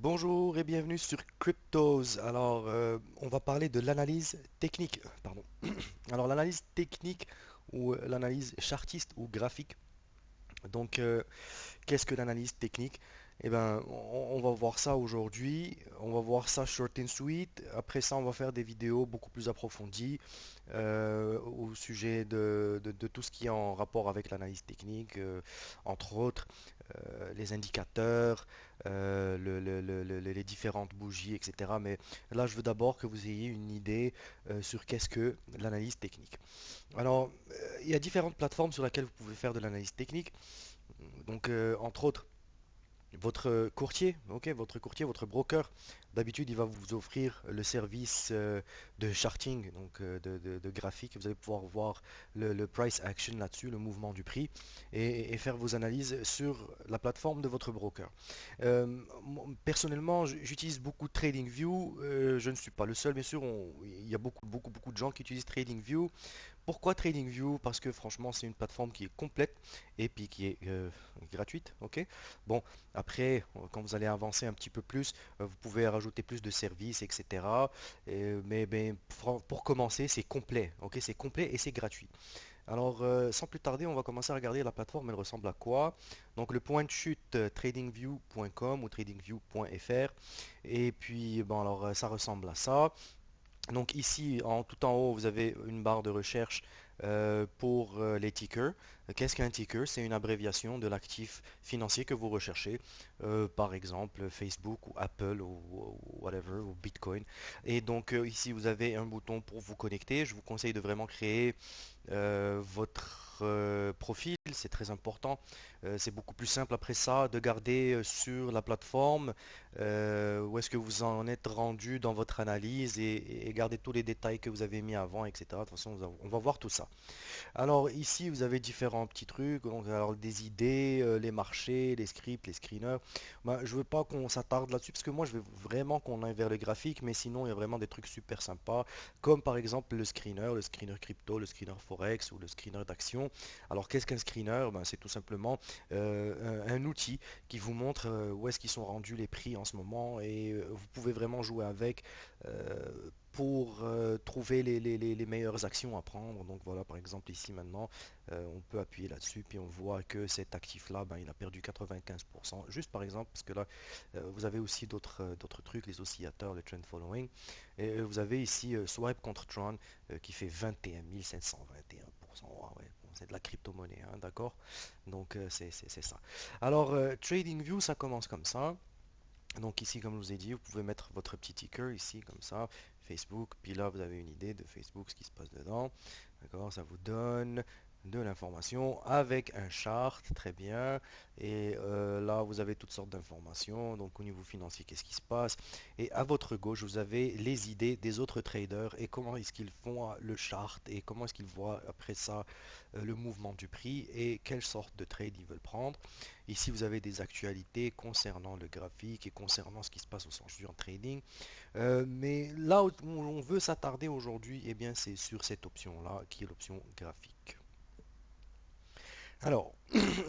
Bonjour et bienvenue sur Cryptos. Alors, on va parler de l'analyse technique. Pardon. Alors, l'analyse technique ou l'analyse chartiste ou graphique. Donc, qu'est-ce que l'analyse technique? Eh ben, on va voir ça aujourd'hui. On va voir ça short and sweet. Après ça, on va faire des vidéos beaucoup plus approfondies au sujet de tout ce qui est en rapport avec l'analyse technique, entre autres les indicateurs, les différentes bougies, etc. Mais là, je veux d'abord que vous ayez une idée sur qu'est-ce que l'analyse technique. Alors, il y a différentes plateformes sur lesquelles vous pouvez faire de l'analyse technique. Donc, entre autres, votre courtier, ok, votre courtier, votre broker, d'habitude, il va vous offrir le service de charting, donc de graphique. Vous allez pouvoir voir le price action là-dessus, le mouvement du prix, et faire vos analyses sur la plateforme de votre broker. Personnellement, j'utilise beaucoup TradingView. Je ne suis pas le seul, bien sûr. Il y a beaucoup de gens qui utilisent TradingView. Pourquoi TradingView? Parce que franchement, c'est une plateforme qui est complète et puis qui est gratuite. Ok. Bon, après, quand vous allez avancer un petit peu plus, vous pouvez rajouter plus de services, etc. Mais ben, pour commencer, c'est complet. Ok, c'est complet et c'est gratuit. Alors, sans plus tarder, on va commencer à regarder la plateforme. Elle ressemble à quoi? Donc, le point de chute tradingview.com ou tradingview.fr. Et puis, bon, alors, ça ressemble à ça. Donc ici, tout en haut, vous avez une barre de recherche pour les tickers. Qu'est-ce qu'un ticker? C'est une abréviation de l'actif financier que vous recherchez, par exemple Facebook ou Apple ou whatever, ou Bitcoin. Et donc ici, vous avez un bouton pour vous connecter. Je vous conseille de vraiment créer votre profil, c'est très important. C'est beaucoup plus simple après ça de garder sur la plateforme où est-ce que vous en êtes rendu dans votre analyse et garder tous les détails que vous avez mis avant, etc. De toute façon, on va voir tout ça. Alors ici, vous avez différents petits trucs, donc alors des idées, les marchés, les scripts, les screeners. Ben, je veux pas qu'on s'attarde là-dessus parce que moi je veux vraiment qu'on aille vers le graphique, mais sinon il y a vraiment des trucs super sympas, comme par exemple le screener crypto, le screener forex ou le screener d'action. Alors qu'est-ce qu'un screener? Ben, c'est tout simplement un outil qui vous montre où est-ce qu'ils sont rendus les prix en ce moment et vous pouvez vraiment jouer avec pour trouver les meilleures actions à prendre. Donc voilà, par exemple ici maintenant, on peut appuyer là-dessus, puis on voit que cet actif-là, ben, il a perdu 95%. Juste par exemple, parce que là, vous avez aussi d'autres trucs, les oscillateurs, le trend following. Et vous avez ici Swipe contre Tron qui fait 21 721%. Ah ouais, bon, c'est de la crypto-monnaie, hein, d'accord? Donc c'est ça. Alors, TradingView, ça commence comme ça. Donc ici, comme je vous ai dit, vous pouvez mettre votre petit ticker ici, comme ça, Facebook, puis là, vous avez une idée de Facebook, ce qui se passe dedans. D'accord, ça vous donne de l'information avec un chart, très bien. Et là, vous avez toutes sortes d'informations. Donc au niveau financier, qu'est-ce qui se passe? Et à votre gauche, vous avez les idées des autres traders et comment est-ce qu'ils font le chart et comment est-ce qu'ils voient après ça le mouvement du prix et quelle sorte de trade ils veulent prendre. Ici, vous avez des actualités concernant le graphique et concernant ce qui se passe au sens du en trading. Mais là où on veut s'attarder aujourd'hui, eh bien, c'est sur cette option-là, qui est l'option graphique. Alors,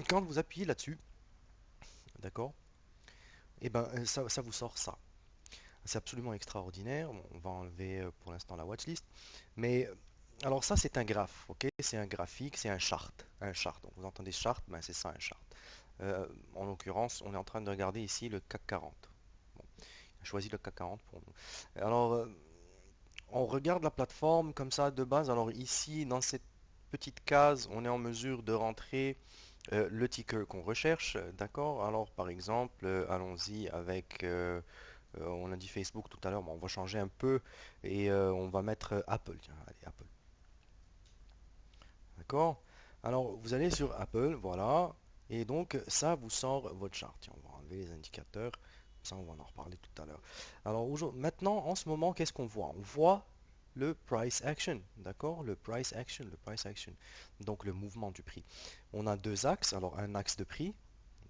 quand vous appuyez là-dessus, d'accord, eh ben, ça vous sort ça. C'est absolument extraordinaire. Bon, on va enlever pour l'instant la watchlist. Mais alors ça, c'est un graphe, ok? C'est un graphique, c'est un chart. Un chart. Donc vous entendez chart, ben, c'est ça un chart. En l'occurrence, on est en train de regarder ici le CAC 40. Bon, on a choisi le CAC 40 pour nous. Alors, on regarde la plateforme comme ça de base. Alors ici, dans cette petite case, on est en mesure de rentrer le ticker qu'on recherche. D'accord? Alors, par exemple, allons-y avec, on a dit Facebook tout à l'heure, mais on va changer un peu et on va mettre Apple. Tiens, allez, Apple. D'accord? Alors, vous allez sur Apple, voilà. Et donc, ça vous sort votre chart. Tiens, on va enlever les indicateurs. Ça, on va en reparler tout à l'heure. Alors, maintenant, en ce moment, qu'est-ce qu'on voit? On voit le price action, d'accord? Le price action, le price action. Donc, le mouvement du prix. On a deux axes. Alors, un axe de prix,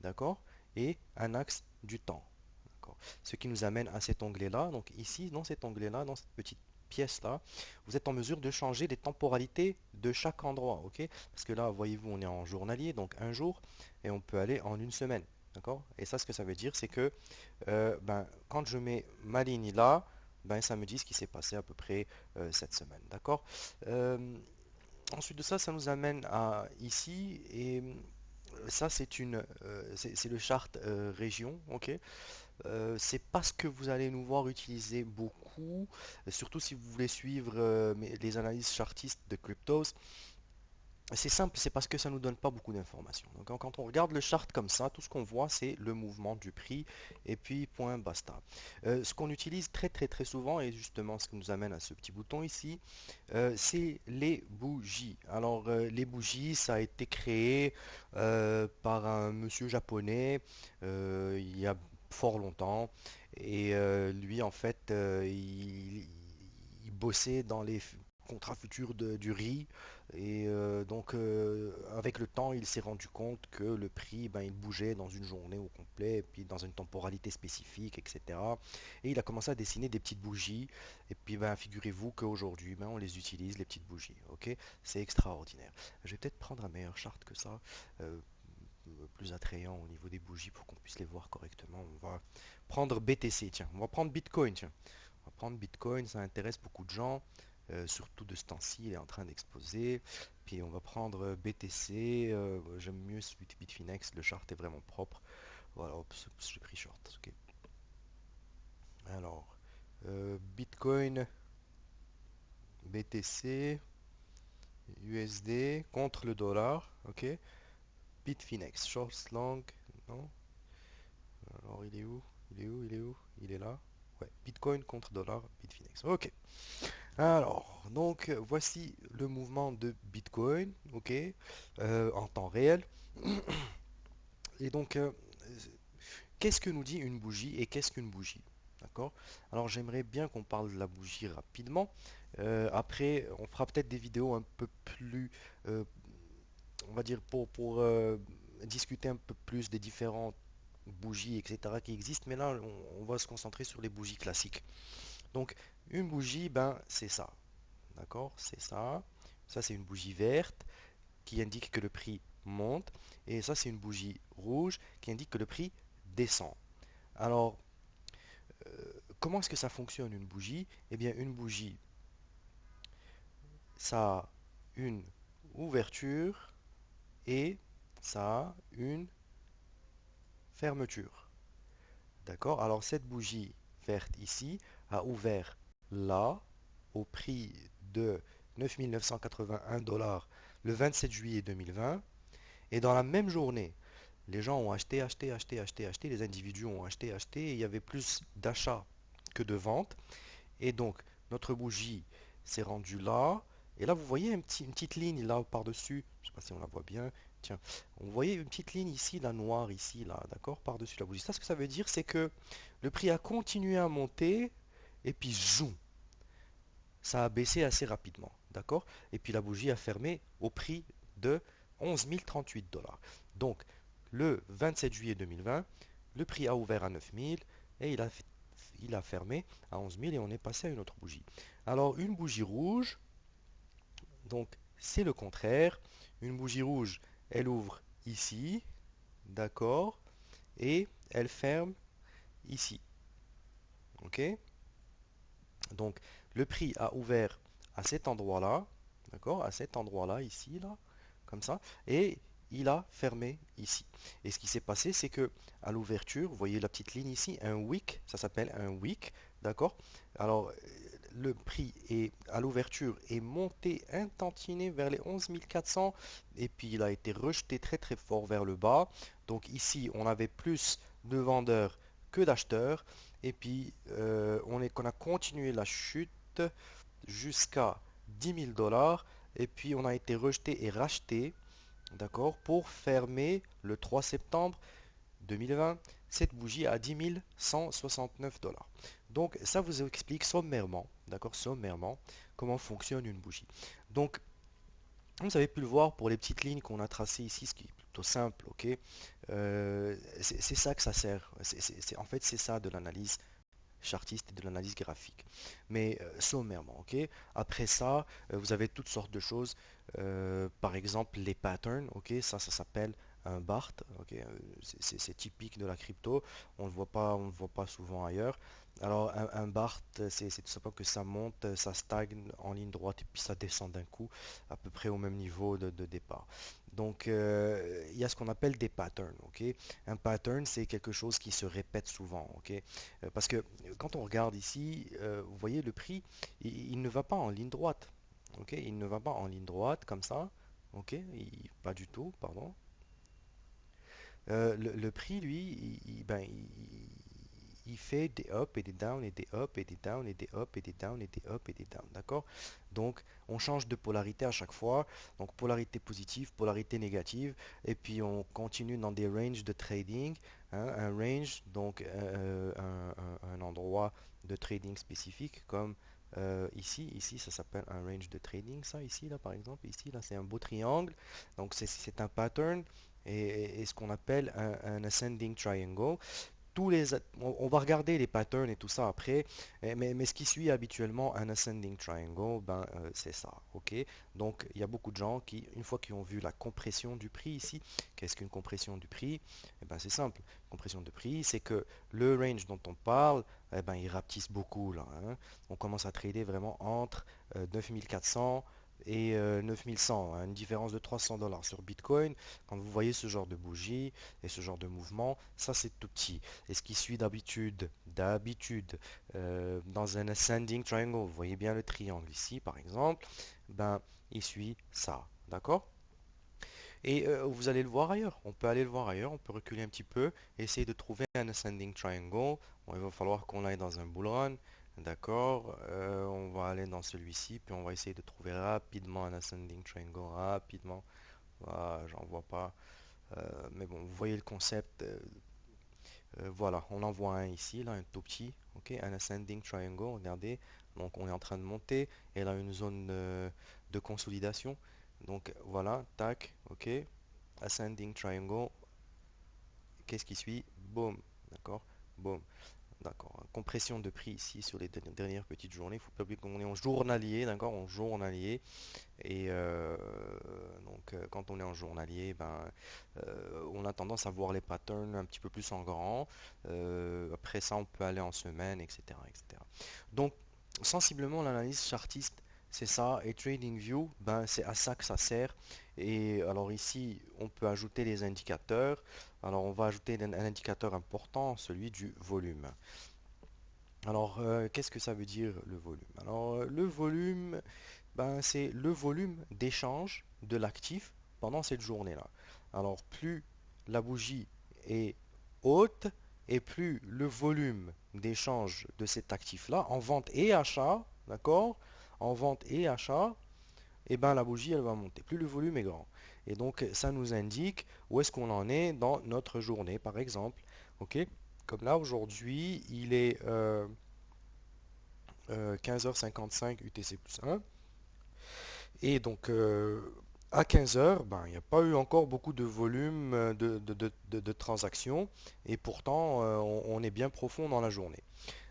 d'accord? Et un axe du temps. D'accord. Ce qui nous amène à cet onglet-là. Donc ici, dans cet onglet-là, dans cette petite pièce-là, vous êtes en mesure de changer les temporalités de chaque endroit. Ok? Parce que là, voyez-vous, on est en journalier, donc un jour, et on peut aller en une semaine. D'accord? Et ça, ce que ça veut dire, c'est que ben, quand je mets ma ligne là, ben, ça me dit ce qui s'est passé à peu près cette semaine. D'accord? Euh, Ensuite de ça, ça nous amène à ici. Et ça, c'est le chart région. Ok? C'est pas ce que vous allez nous voir utiliser beaucoup, surtout si vous voulez suivre les analyses chartistes de Cryptos. C'est simple, c'est parce que ça nous donne pas beaucoup d'informations. Donc quand on regarde le chart comme ça, tout ce qu'on voit c'est le mouvement du prix et puis point basta. Ce qu'on utilise très très très souvent et justement ce qui nous amène à ce petit bouton ici, c'est les bougies. Alors les bougies, ça a été créé par un monsieur japonais il y a fort longtemps et lui en fait il bossait dans les contrats futurs du riz et donc, avec le temps, il s'est rendu compte que le prix, ben, il bougeait dans une journée au complet, et puis dans une temporalité spécifique, etc. Et il a commencé à dessiner des petites bougies. Et puis, ben, figurez-vous qu'aujourd'hui, ben, on les utilise, les petites bougies. Ok? C'est extraordinaire. Je vais peut-être prendre un meilleur chart que ça, euh, plus attrayant au niveau des bougies pour qu'on puisse les voir correctement. On va prendre BTC, tiens. On va prendre Bitcoin, tiens. On va prendre Bitcoin, ça intéresse beaucoup de gens, surtout de ce temps-ci, il est en train d'exploser. Puis on va prendre BTC, j'aime mieux Bitfinex, le chart est vraiment propre. Voilà, hop, j'ai pris short. Ok. Alors, Bitcoin, BTC, USD contre le dollar, ok. Bitfinex, short, long, non. Alors il est où? Il est où? Il est où? Il est là. Ouais, Bitcoin contre dollar, Bitfinex. Ok. Alors, donc voici le mouvement de Bitcoin, ok, en temps réel. Et donc, qu'est-ce que nous dit une bougie et qu'est-ce qu'une bougie? D'accord? Alors, j'aimerais bien qu'on parle de la bougie rapidement. Après, on fera peut-être des vidéos un peu plus, euh, on va dire, pour discuter un peu plus des différentes bougies, etc., qui existent. Mais là, on va se concentrer sur les bougies classiques. Donc, une bougie, ben, c'est ça. D'accord? C'est ça. Ça, c'est une bougie verte qui indique que le prix monte. Et ça, c'est une bougie rouge qui indique que le prix descend. Alors, comment est-ce que ça fonctionne une bougie? Eh bien, une bougie, ça a une ouverture et ça a une fermeture. D'accord? Alors, cette bougie verte ici a ouvert là au prix de 9 981 dollars le 27 juillet 2020. Et dans la même journée, les gens ont acheté, acheté, acheté, acheté, acheté, les individus ont acheté, acheté, et il y avait plus d'achats que de ventes. Et donc, notre bougie s'est rendue là. Et là, vous voyez une petite ligne là par-dessus. Je ne sais pas si on la voit bien. Tiens, on voyait une petite ligne ici, la noire ici, là, d'accord, par-dessus la bougie. Ça, ce que ça veut dire, c'est que le prix a continué à monter et puis zoom, ça a baissé assez rapidement, d'accord? Et puis la bougie a fermé au prix de 11 038 dollars. Donc, le 27 juillet 2020, le prix a ouvert à 9 000 et il a fermé à 11 000 et on est passé à une autre bougie. Alors, une bougie rouge, donc c'est le contraire. Une bougie rouge, elle ouvre ici, d'accord, et elle ferme ici, ok? Donc, le prix a ouvert à cet endroit-là, d'accord, à cet endroit-là, ici, là, comme ça, et il a fermé ici. Et ce qui s'est passé, c'est que à l'ouverture, vous voyez la petite ligne ici, un wick, ça s'appelle un wick, d'accord? Alors, le prix est, à l'ouverture est monté un tantinet vers les 11 400 et puis il a été rejeté très très fort vers le bas. Donc ici, on avait plus de vendeurs que d'acheteurs. Et puis, on a continué la chute jusqu'à 10 000 dollars. Et puis, on a été rejeté et racheté, d'accord, pour fermer le 3 septembre 2020 cette bougie à 10 169 dollars. Donc, ça vous explique sommairement, d'accord, sommairement, comment fonctionne une bougie. Donc, vous avez pu le voir pour les petites lignes qu'on a tracées ici, ce qui est plutôt simple, ok. C'est ça que ça sert. En fait, c'est ça de l'analyse chartiste et de l'analyse graphique. Mais sommairement, ok. Après ça, vous avez toutes sortes de choses. Par exemple, les patterns, ok. Ça s'appelle un BART, ok, c'est typique de la crypto, on le voit pas souvent ailleurs. Alors un BART, c'est tout simplement que ça monte, ça stagne en ligne droite et puis ça descend d'un coup, à peu près au même niveau de départ. Donc il y a ce qu'on appelle des patterns, ok. Un pattern, c'est quelque chose qui se répète souvent, ok. Parce que quand on regarde ici, vous voyez le prix, il ne va pas en ligne droite, ok. Il ne va pas en ligne droite comme ça, ok. Pas du tout, pardon. Le prix, lui, il fait des up et des down et des up et des down et des up et des down et des up et des down, d'accord? Donc, on change de polarité à chaque fois. Donc, polarité positive, polarité négative, et puis on continue dans des ranges de trading, hein, un range, donc un endroit de trading spécifique, comme ici, ça s'appelle un range de trading, ça, ici, là, par exemple, ici, là, c'est un beau triangle. Donc, c'est un pattern et ce qu'on appelle un ascending triangle. On va regarder les patterns et tout ça après, mais ce qui suit habituellement un ascending triangle, ben, c'est ça, ok? Donc il y a beaucoup de gens qui, une fois qu'ils ont vu la compression du prix ici, qu'est-ce qu'une compression du prix? Eh ben, c'est simple, compression de prix, c'est que le range dont on parle, eh ben, il rapetisse beaucoup là, hein. On commence à trader vraiment entre 9400 et 9100, hein, une différence de 300 dollars sur Bitcoin. Quand vous voyez ce genre de bougie et ce genre de mouvement, ça c'est tout petit. Et ce qui suit d'habitude, dans un ascending triangle, vous voyez bien le triangle ici par exemple, ben il suit ça, d'accord? Et vous allez le voir ailleurs, on peut aller le voir ailleurs, on peut reculer un petit peu, essayer de trouver un ascending triangle. Bon, il va falloir qu'on aille dans un bull run, d'accord? On va aller dans celui-ci, puis on va essayer de trouver rapidement un ascending triangle, rapidement. Ah, j'en vois pas. Mais bon, vous voyez le concept. Voilà, on en voit un ici, là, un tout petit, ok, un ascending triangle, regardez, donc on est en train de monter, et là une zone de consolidation, donc voilà, tac, ok, ascending triangle, qu'est-ce qui suit? Boom, d'accord, boom, d'accord, compression de prix ici sur les dernières petites journées, il faut pas oublier qu'on est en journalier, d'accord, en journalier, et donc, quand on est en journalier, ben, on a tendance à voir les patterns un petit peu plus en grand. Après ça, on peut aller en semaine, etc., etc. Donc, sensiblement, l'analyse chartiste, c'est ça. Et TradingView, ben, c'est à ça que ça sert. Et alors ici, on peut ajouter les indicateurs. Alors, on va ajouter un indicateur important, celui du volume. Alors, qu'est-ce que ça veut dire le volume? Alors, le volume, ben, c'est le volume d'échange de l'actif pendant cette journée-là. Alors, plus la bougie est haute et plus le volume d'échange de cet actif-là, en vente et achat, d'accord? En vente et achat, et ben la bougie, elle va monter. Plus le volume est grand. Et donc, ça nous indique où est-ce qu'on en est dans notre journée, par exemple. Ok? Comme là, aujourd'hui, il est 15h55 UTC plus 1. Et donc, à 15 heures, ben, il n'y a pas eu encore beaucoup de volume de transactions. Et pourtant, on est bien profond dans la journée.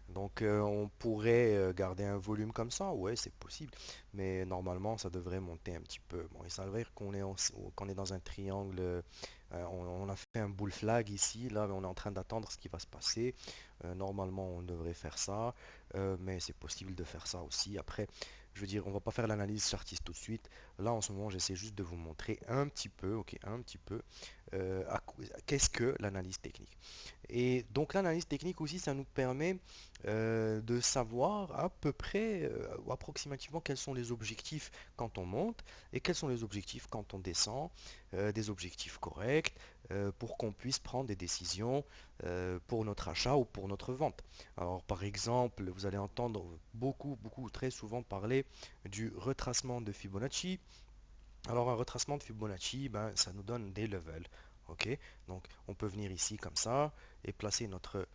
Donc, on pourrait garder un volume comme ça, ouais, c'est possible, mais normalement, ça devrait monter un petit peu. Bon, il s'avère qu'on est dans un triangle, on a fait un bull flag ici, là, on est en train d'attendre ce qui va se passer. Normalement, on devrait faire ça, mais c'est possible de faire ça aussi. Après, je veux dire, on va pas faire l'analyse chartiste tout de suite. Là, en ce moment, j'essaie juste de vous montrer un petit peu, ok, un petit peu, qu'est-ce que l'analyse technique. Et donc l'analyse technique aussi, ça nous permet de savoir à peu près ou approximativement quels sont les objectifs quand on monte et quels sont les objectifs quand on descend, des objectifs corrects pour qu'on puisse prendre des décisions pour notre achat ou pour notre vente. Alors par exemple, vous allez entendre beaucoup, très souvent parler du retracement de Fibonacci. Alors un retracement de Fibonacci, ben, ça nous donne des levels. Ok, donc on peut venir ici comme ça et placer notre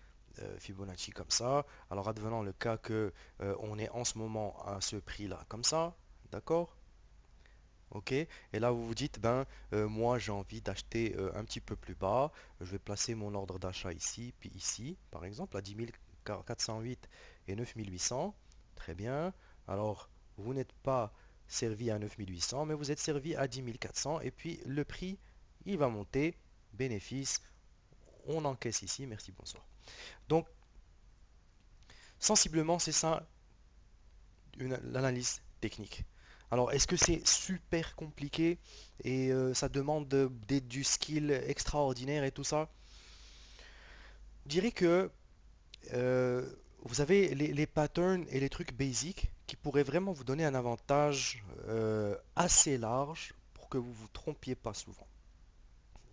Fibonacci comme ça. Alors advenant le cas que on est en ce moment à ce prix-là comme ça, d'accord? Ok, et là vous vous dites, ben moi j'ai envie d'acheter un petit peu plus bas. Je vais placer mon ordre d'achat ici, puis ici, par exemple, à 10 408 et 9800. Très bien. Alors vous n'êtes pas servi à 9800, mais vous êtes servi à 10 400, et puis le prix, il va monter bénéfice, on encaisse ici, merci, bonsoir. Donc, sensiblement, c'est ça l'analyse technique. Alors, est-ce que c'est super compliqué et ça demande du skill extraordinaire et tout ça? Je dirais que euh, vous avez les patterns et les trucs basiques qui pourraient vraiment vous donner un avantage assez large pour que vous vous trompiez pas souvent.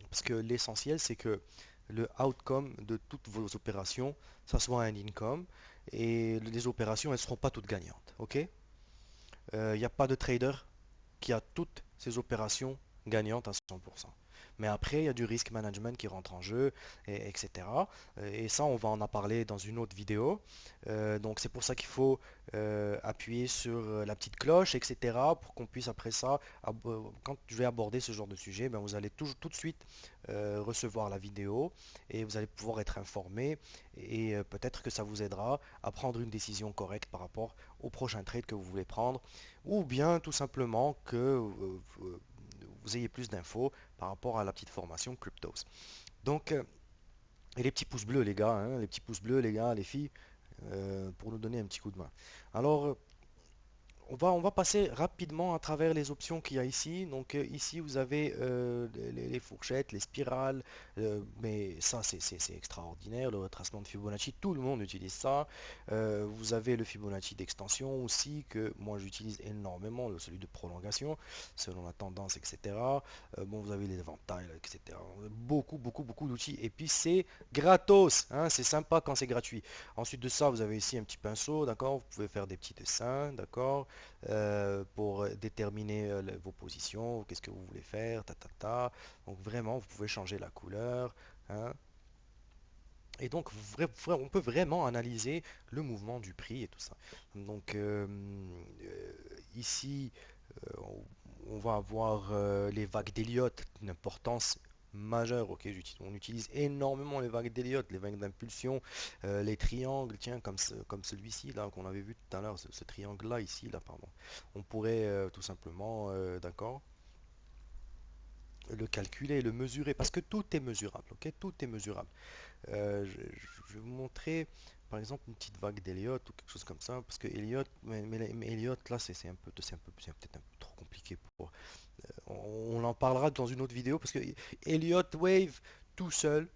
Parce que l'essentiel, c'est que le outcome de toutes vos opérations, ça soit un income, et les opérations, elles ne seront pas toutes gagnantes. Ok? Il n'y a pas de trader qui a toutes ses opérations gagnantes à 100%. Mais après, il y a du risk management qui rentre en jeu, etc. Et ça, on va en parler dans une autre vidéo. Donc c'est pour ça qu'il faut appuyer sur la petite cloche, etc. pour qu'on puisse après ça, quand je vais aborder ce genre de sujet, ben, vous allez tout de suite recevoir la vidéo et vous allez pouvoir être informé et peut-être que ça vous aidera à prendre une décision correcte par rapport au prochain trade que vous voulez prendre ou bien tout simplement que vous ayez plus d'infos par rapport à la petite formation Cryptos. Donc, et les petits pouces bleus, les gars, hein, les petits pouces bleus, les gars, les filles, pour nous donner un petit coup de main. Alors, on va passer rapidement à travers les options qu'il y a ici. Donc ici, vous avez les fourchettes, les spirales, mais ça, c'est extraordinaire. Le retracement de Fibonacci, tout le monde utilise ça. Vous avez le Fibonacci d'extension aussi, que moi j'utilise énormément, celui de prolongation, selon la tendance, etc. Bon, vous avez les éventails, etc. Beaucoup, beaucoup, beaucoup d'outils. Et puis c'est gratos, hein, c'est sympa quand c'est gratuit. Ensuite de ça, vous avez ici un petit pinceau, d'accord? Vous pouvez faire des petits dessins, d'accord? Pour déterminer vos positions, qu'est-ce que vous voulez faire, Donc vraiment, vous pouvez changer la couleur, hein. Et donc, on peut vraiment analyser le mouvement du prix et tout ça. Donc, ici, on va avoir les vagues d'Elliott, une importance majeure. Ok, on utilise énormément les vagues d'Elliott, les vagues d'impulsion, les triangles, tiens, comme celui-ci là qu'on avait vu tout à l'heure, ce triangle-là ici, là, pardon. On pourrait tout simplement, d'accord, le calculer, le mesurer, parce que tout est mesurable. Ok, tout est mesurable. Je vais vous montrer par exemple une petite vague d'Elliott ou quelque chose comme ça, parce que Elliott, mais Elliott là c'est peut-être un peu trop compliqué pour. On en parlera dans une autre vidéo parce que Elliott Wave tout seul,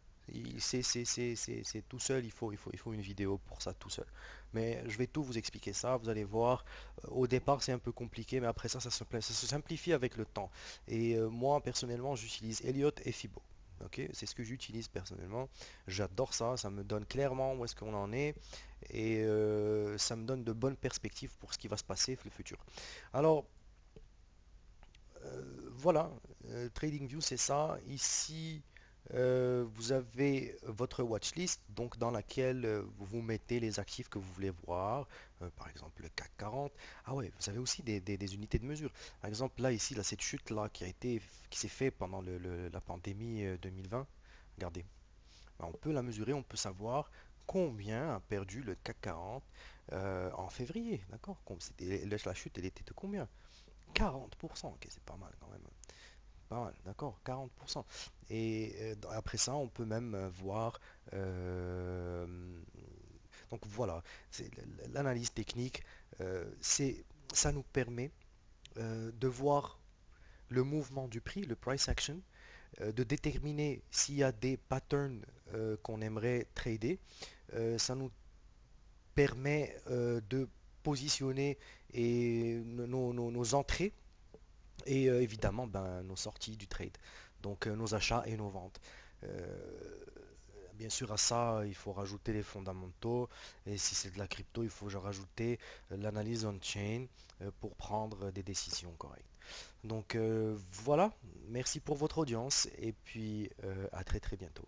c'est tout seul, il faut une vidéo pour ça tout seul. Mais je vais tout vous expliquer ça, vous allez voir. Au départ c'est un peu compliqué, mais après ça se simplifie avec le temps. Et moi personnellement j'utilise Elliott et Fibo. Ok, c'est ce que j'utilise personnellement. J'adore ça, ça me donne clairement où est-ce qu'on en est et ça me donne de bonnes perspectives pour ce qui va se passer le futur. Alors, voilà, TradingView c'est ça. Ici, vous avez votre watchlist, donc dans laquelle vous mettez les actifs que vous voulez voir. Par exemple le CAC 40. Ah ouais, vous avez aussi des unités de mesure. Par exemple là ici, là, cette chute là qui s'est fait pendant la pandémie 2020. Regardez, ben, on peut la mesurer, on peut savoir combien a perdu le CAC 40 en février. D'accord? La chute, elle était de combien? 40%, ok, c'est pas mal quand même. Pas mal, d'accord, 40%. Et après ça, on peut même voir. euh, donc voilà, l'analyse technique, ça nous permet de voir le mouvement du prix, le price action, de déterminer s'il y a des patterns qu'on aimerait trader. Ça nous permet de positionner nos entrées et évidemment ben, nos sorties du trade, donc nos achats et nos ventes. Euh, Bien sûr, à ça, il faut rajouter les fondamentaux, et si c'est de la crypto, il faut rajouter l'analyse on-chain pour prendre des décisions correctes. Donc voilà, merci pour votre audience, et puis à très très bientôt.